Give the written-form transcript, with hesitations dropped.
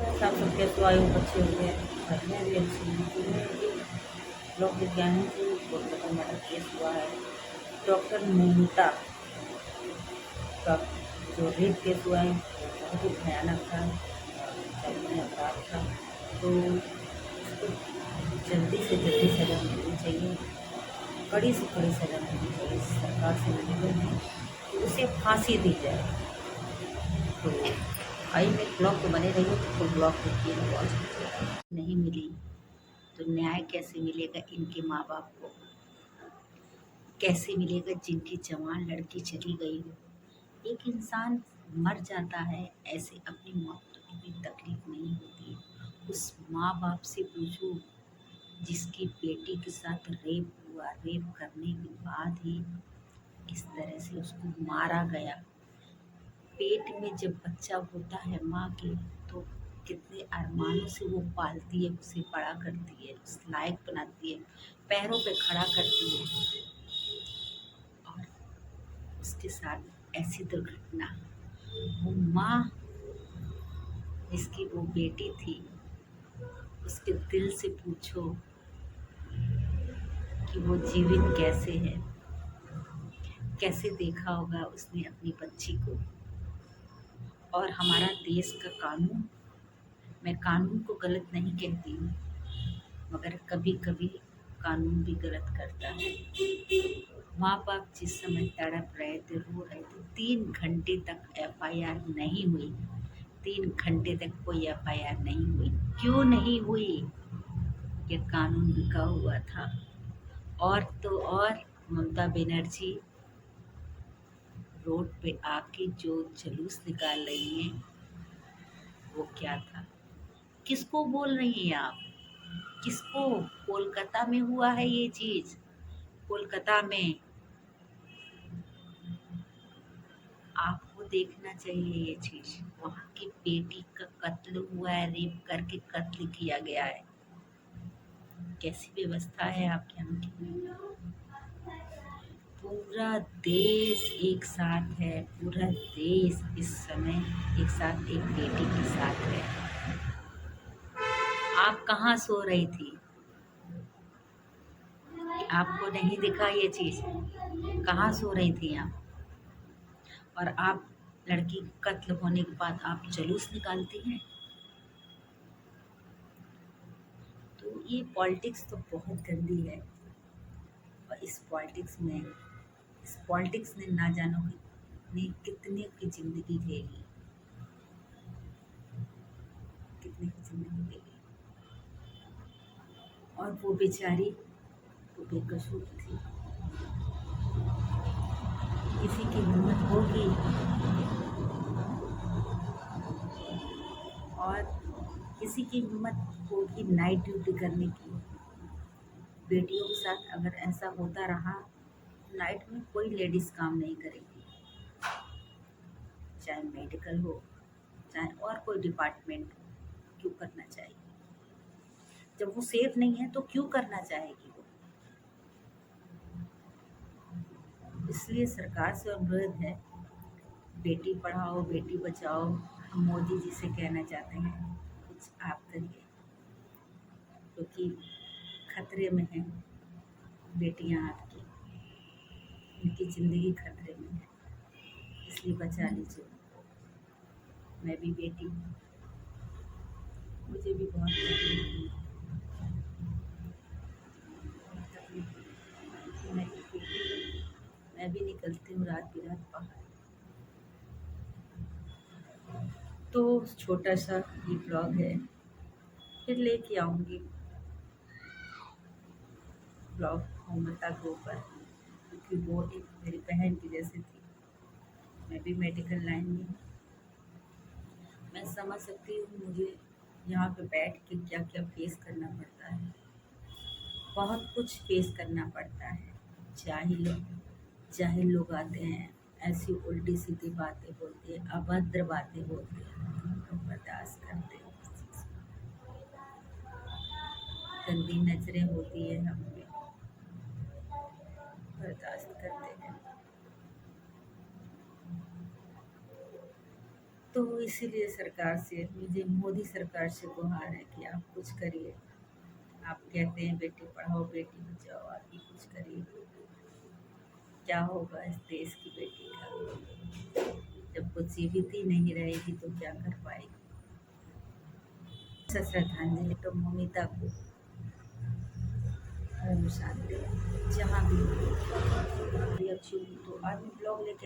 सब सबके स्वायु बच्चे हुए घर में भी अच्छी में भी लोक विज्ञानी जी कोलकाता मर्डर केस हुआ है। डॉक्टर मेहता का जो रेप केस हुआ है वो बहुत ही भयानक था, दंडनीय अपराध था। तो उसको जल्दी से जल्दी सजा मिलनी चाहिए, कड़ी से कड़ी सजा मिलनी चाहिए। सरकार से निवेदन है कि उसे फांसी दी जाए। तो भाई में ब्लॉग तो बने रही हो तो फुल ब्लॉग देखिए, वॉच कीजिएगा। नहीं मिली तो न्याय कैसे मिलेगा इनके माँ बाप को, कैसे मिलेगा जिनकी जवान लड़की चली गई हो। एक इंसान मर जाता है ऐसे, अपनी मौत तो इतनी तकलीफ नहीं होती है। उस माँ बाप से पूछो जिसकी बेटी के साथ रेप हुआ, रेप करने के बाद ही इस तरह से उसको मारा गया। पेट में जब बच्चा होता है माँ के, तो कितने अरमानों से वो पालती है, उसे बड़ा करती है, उस लायक बनाती है, पैरों पे खड़ा करती है, और उसके साथ ऐसी दुर्घटना। वो माँ जिसकी वो बेटी थी, उसके दिल से पूछो कि वो जीवित कैसे है, कैसे देखा होगा उसने अपनी बच्ची को। और हमारा देश का कानून, मैं कानून को गलत नहीं कहती हूँ, मगर कभी कभी कानून भी गलत करता है। माँ बाप जिस समय तड़प रहे थे, रो रहे थे, 3 घंटे तक एफआईआर नहीं हुई। 3 घंटे तक कोई एफआईआर नहीं हुई। क्यों नहीं हुई? ये कानून बिका हुआ था। और तो और ममता बनर्जी रोड पे आके जो जुलूस निकाल रही हैं, वो क्या था? किसको बोल रही हैं आप? किसको? कोलकाता में हुआ है ये चीज, कोलकाता में। आपको देखना चाहिए ये चीज। वहाँ की बेटी का कत्ल हुआ है, रेप करके कत्ल किया गया है। कैसी व्यवस्था है आपके यहाँ की? पूरा देश एक साथ है, पूरा देश इस समय एक साथ एक बेटी के साथ है। आप कहाँ सो रही थी? आपको नहीं दिखा ये चीज? कहाँ सो रही थी आप? और आप लड़की कत्ल होने के बाद आप जुलूस निकालती हैं। तो ये पॉलिटिक्स तो बहुत गंदी है। और इस पॉलिटिक्स ने ना जानो ने कितने की जिंदगी ले ली, कितने की जिंदगी ले ली। और वो बेचारी तो बेकसूर थी। किसी की हिम्मत होगी और किसी की हिम्मत होगी नाइट ड्यूटी करने की। बेटियों के साथ अगर ऐसा होता रहा, नाइट में कोई लेडीज काम नहीं करेगी, चाहे मेडिकल हो, चाहे और कोई डिपार्टमेंट हो। क्यों करना चाहेगी? जब वो सेफ नहीं है तो क्यों करना चाहेगी वो? इसलिए सरकार से अनुरोध है, बेटी पढ़ाओ बेटी बचाओ। हम मोदी जी से कहना चाहते हैं कुछ आप करिए, क्योंकि खतरे में है बेटियां आपकी, उनकी ज़िंदगी खतरे में है। इसलिए बचा लीजिए उनको। मैं भी बेटी हूँ, मुझे भी बहुत तकलीफ है। मैं भी बेटी हूँ, मैं भी निकलती हूँ रात बिरात बाहर। तो छोटा सा ये ब्लॉग है, फिर लेके आऊँगी ब्लॉग ममता के ऊपर, क्योंकि वो एक मेरी बहन की जैसी थी। मैं भी मेडिकल लाइन में हूँ, मैं समझ सकती हूँ मुझे यहाँ पे बैठ के क्या क्या फेस करना पड़ता है। बहुत कुछ फेस करना पड़ता है। जाहिल लोग आते हैं, ऐसी उल्टी सीधी बातें बोलते हैं, अभद्र बातें बोलते हैं, हम लोग बर्दाश्त करते हैं उस चीज़ को। गंदी नजरें होती है हम पे, बर्दाश्त करते हैं। तो इसीलिए सरकार से मुझे मोदी सरकार से गुहार है कि आप कुछ करिए। आप कहते हैं बेटी पढ़ाओ बेटी बचाओ, आप ही कुछ करिए। क्या होगा इस देश की बेटी का? जब कुछ जीवित ही नहीं रहेगी तो क्या कर पाएगी? श्रद्धांजलि तो ममिता को। ओम शांति। जहाँ भी अच्छी हुई तो आज ब्लॉग लेके